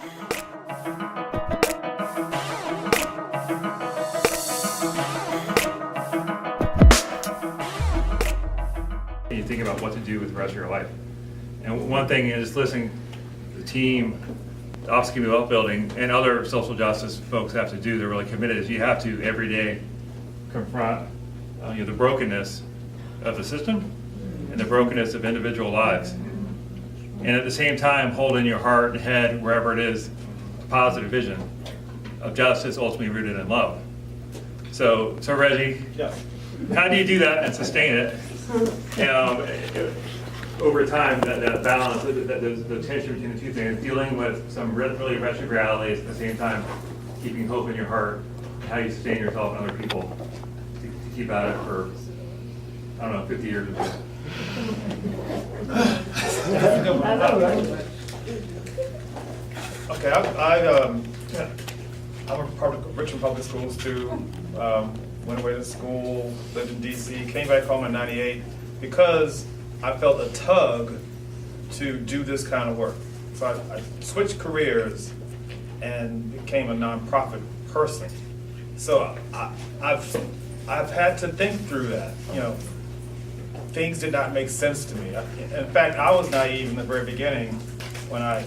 You think about what to do with the rest of your life. And one thing is listening to the team, the Office of Community Building, and other social justice folks have to do, they're really committed, is you have to every day confront the brokenness of the system and the brokenness of individual lives. And at the same time, hold in your heart and head, wherever it is, a positive vision of justice ultimately rooted in love. So Reggie, Yeah. how do you do that and sustain it? Over time, that balance, the tension between the two things, dealing with some really wretched realities at the same time, keeping hope in your heart, how you sustain yourself and other people to keep at it for, I don't know, 50 years or so. Okay, I'm a part of Richmond Public Schools too. Went away to school, lived in DC, came back home in '98 because I felt a tug to do this kind of work. So I switched careers and became a nonprofit person. So I've had to think through that. Things did not make sense to me. In fact, I was naive in the very beginning when I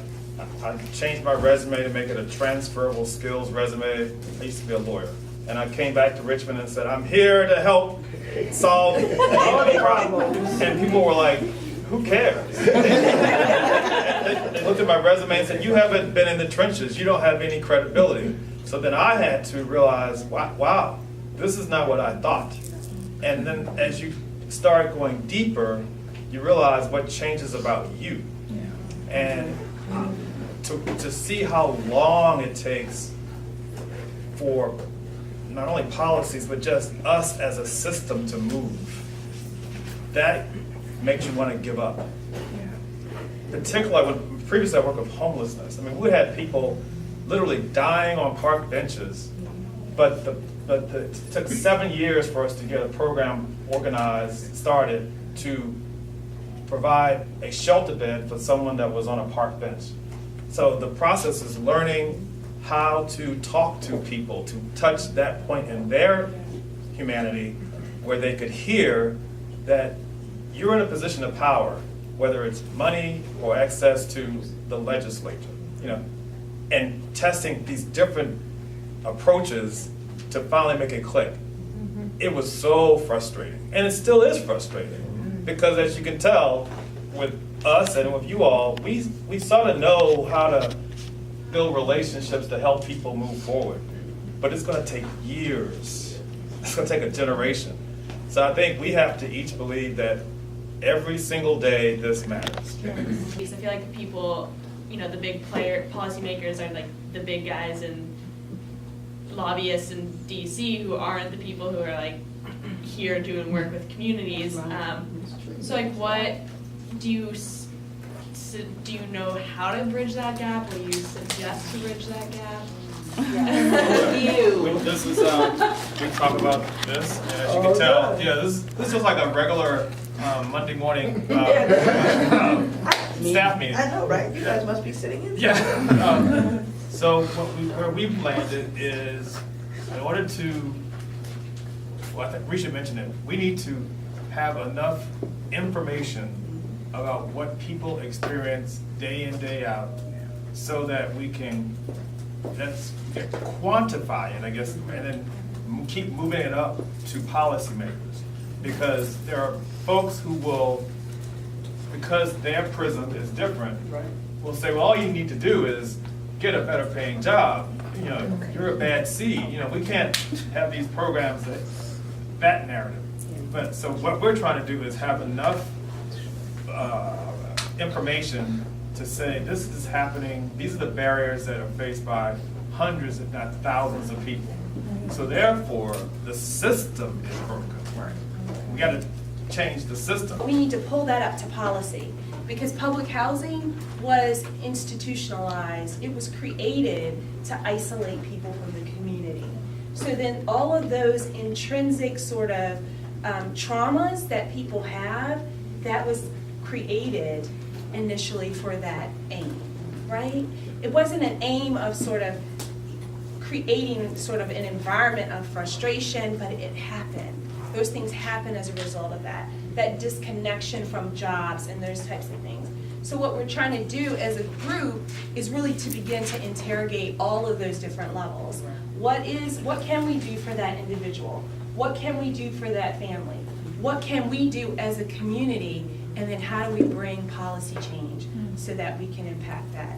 changed my resume to make it a transferable skills resume. I used to be a lawyer. And I came back to Richmond and said, I'm here to help solve all the problems. And people were like, who cares? They looked at my resume and said, you haven't been in the trenches. You don't have any credibility. So then I had to realize, wow, this is not what I thought. And then as you start going deeper, you realize what changes about you. And to see how long it takes for not only policies, but just us as a system to move, that makes you want to give up. Particularly when previously I worked with homelessness. I mean, we had people literally dying on park benches, but it took 7 years for us to get a program organized, started to provide a shelter bed for someone that was on a park bench. So the process is learning how to talk to people, to touch that point in their humanity where they could hear that you're in a position of power, whether it's money or access to the legislature, and testing these different approaches to finally make it click. It was so frustrating, and it still is frustrating, because as you can tell with us and with you all, we sort of know how to build relationships to help people move forward. But it's going to take years. It's going to take a generation. So I think we have to each believe that every single day this matters. I feel like the people, the big policymakers are like the big guys and lobbyists in DC who aren't the people who are like here doing work with communities. So like what do you know how to bridge that gap? Will you suggest to bridge that gap? This is we talk about this, and as you can tell, this is like a regular Monday morning staff meeting. I know, right? You guys must be sitting in. Yeah. So where we've landed is, in order to, I think Risha mentioned it, we need to have enough information about what people experience day in, day out, so that we can quantify it, I guess, and then keep moving it up to policymakers. Because there are folks who will, because their prism is different, will say, well, all you need to do is get a better paying job. You're a bad seed. We can't have these programs that narrative. But so what we're trying to do is have enough information to say this is happening. These are the barriers that are faced by hundreds, if not thousands, of people. So therefore, the system is broken. We got to change the system. We need to pull that up to policy, because public housing was institutionalized. It was created to isolate people from the community. So then all of those intrinsic sort of traumas that people have, that was created initially for that aim, right? it wasn't an aim of sort of creating sort of an environment of frustration, but it happened. Those things happen as a result of that disconnection from jobs and those types of things. So what we're trying to do as a group is really to begin to interrogate all of those different levels. What can we do for that individual? What can we do for that family? What can we do as a community? And then how do we bring policy change so that we can impact that?